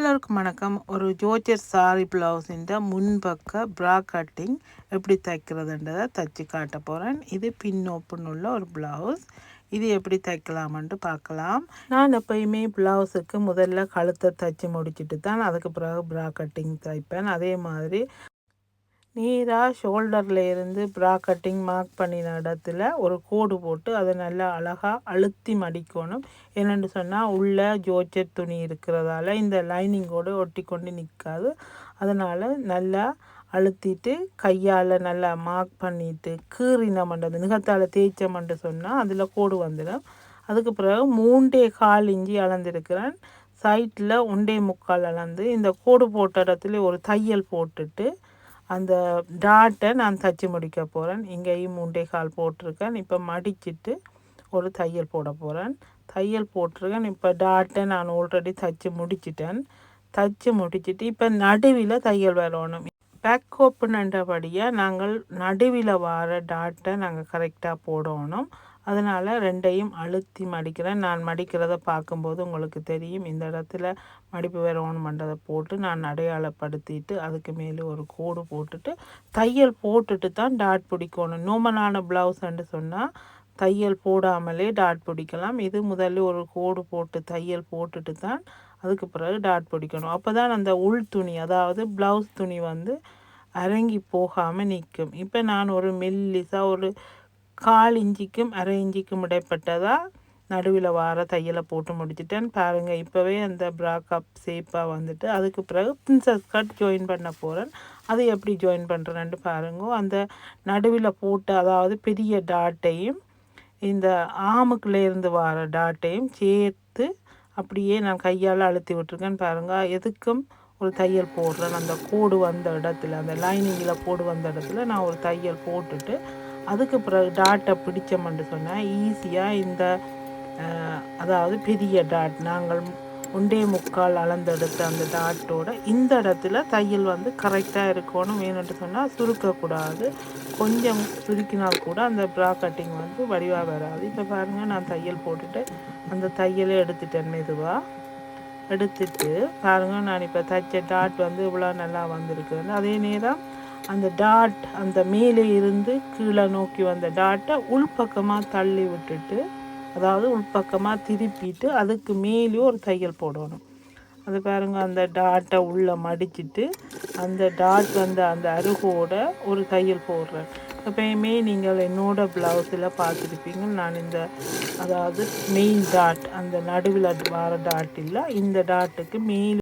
எல்லோருக்கும் வணக்கம். ஒரு ஜோர்ஜெட் சாரி ப்ளவுஸின் முன்பக்க ப்ரா கட்டிங் எப்படி தைக்கிறதுன்றதை தைச்சி காட்ட போகிறேன். இது பின் ஓப்பன் உள்ள ஒரு ப்ளவுஸ். இது எப்படி தைக்கலாம்ன்ட்டு பார்க்கலாம். நான் எப்பயுமே ப்ளவுஸுக்கு முதல்ல கழுத்தை தைச்சி முடிச்சுட்டு தான் அதுக்கு பிறகு ப்ரா கட்டிங் தைப்பேன். அதே மாதிரி நேராக ஷோல்டரில் இருந்து ப்ரா கட்டிங் மார்க் பண்ணின இடத்துல ஒரு கோடு போட்டு அதை நல்லா அழகாக அழுத்தி மடிக்கணும். என்னென்னு சொன்னால் உள்ள ஜோர்ஜெட் துணி இருக்கிறதால இந்த லைனிங்கோடு ஒட்டி கொண்டு நிற்காது. அதனால் நல்லா அழுத்திட்டு கையால் நல்லா மார்க் பண்ணிவிட்டு கீறினமன்றது நிகத்தால் தேய்ச்சமன்று சொன்னால் அதில் கோடு வந்துடும். அதுக்கு பிறகு 3.25 இன்ச்சு அளந்திருக்கிறேன். சைட்டில் 1.25 அளந்து இந்த கோடு போட்ட இடத்துல ஒரு தையல் போட்டுட்டு அந்த டாட்டை நான் தைச்சி முடிக்க போகிறேன். இங்கேயும் 3.25 போட்டிருக்கேன். இப்போ மடிச்சிட்டு ஒரு தையல் போட போகிறேன். தையல் போட்டிருக்கேன். இப்போ டாட்டை நான் ஆல்ரெடி தைச்சி முடிச்சிட்டேன். தைச்சி முடிச்சுட்டு இப்போ நடுவில் தையல் வரணும். பேக் ஓப்பன்ன்றபடியாக நாங்கள் நடுவில் வர டாட்டை நாங்கள் கரெக்டாக போடணும். அதனால் ரெண்டையும் அழுத்தி மடிக்கிறேன். நான் மடிக்கிறத பார்க்கும்போது உங்களுக்கு தெரியும். இந்த இடத்துல மடிப்பு வரணுமன்றதை போட்டு நான் அடையாளப்படுத்திட்டு அதுக்கு மேலே ஒரு கோடு போட்டுட்டு தையல் போட்டுட்டு தான் டாட் பிடிக்கணும். நோமலான ப்ளவுஸ்ன்னு சொன்னால் தையல் போடாமலே டாட் பிடிக்கலாம். இது முதல்ல ஒரு கோடு போட்டு தையல் போட்டுட்டு தான் அதுக்கு பிறகு டாட் பிடிக்கணும். அப்போ தான் அந்த உள் துணி அதாவது ப்ளவுஸ் துணி அரங்கி போகாமல் நிற்கும். இப்போ நான் ஒரு மெல்லிசாக ஒரு 1/4 இன்ச்சுக்கும் 1/2 இன்ச்சுக்கும் இடைப்பட்டதாக நடுவில் வார தையலை போட்டு முடிச்சிட்டேன். பாருங்கள், இப்போவே அந்த ப்ரா கப் ஷேப்பாக வந்துட்டு அதுக்கு பிறகு பிரின்சஸ் கட் ஜாயின் பண்ண போகிறேன். அது எப்படி ஜாயின் பண்ணுறேன்ட்டு பாருங்க. அந்த நடுவில் போட்டு அதாவது பெரிய டாட்டையும் இந்த ஆமுக்குள்ளேருந்து வர டாட்டையும் சேர்த்து அப்படியே நான் கையால் அழுத்தி விட்டுருக்கேன். பாருங்கள், எதுக்கும் ஒரு தையல் போடுறேன். அந்த கோடு வந்த இடத்துல அந்த லைனிங்கில் கோடு வந்த இடத்துல நான் ஒரு தையல் போட்டுட்டு அதுக்கு பிறகு டாட்டை பிடிச்சோம்னு சொன்னால் ஈஸியாக இந்த அதாவது பெரிய டாட் நாங்கள் 1.25 அளந்தெடுத்த அந்த டாட்டோட இந்த இடத்துல தையல் கரெக்டாக இருக்கணும். வேணும்னு சொன்னால் சுருக்கக்கூடாது. கொஞ்சம் சுருக்கினால் கூட அந்த ப்ரா கட்டிங் வடிவாக வராது. இப்போ பாருங்கள், நான் தையல் போட்டுட்டு அந்த தையலை எடுத்துட்டேன். மெதுவாக எடுத்துட்டு பாருங்கள், நான் இப்போ தைச்ச டாட் இவ்வளோ நல்லா வந்திருக்குது. அதே நேரம் அந்த டாட் அந்த மேலே இருந்து கீழே நோக்கி வந்த டாட்டை உள்பக்கமாக தள்ளி விட்டுட்டு அதாவது உள்பக்கமாக திருப்பிட்டு அதுக்கு மேலேயும் ஒரு தையல் போடணும். அது பாருங்கள், அந்த டாட்டை உள்ளே மடிச்சிட்டு அந்த டாட் அந்த அருகோட ஒரு தையல் போடுறேன். எப்பயுமே நீங்கள் என்னோட ப்ளவுஸில் பார்த்துருப்பீங்க. நான் இந்த அதாவது மெயின் டாட் அந்த நடுவில் வர டாட் இல்லை, இந்த டாட்டுக்கு மேலே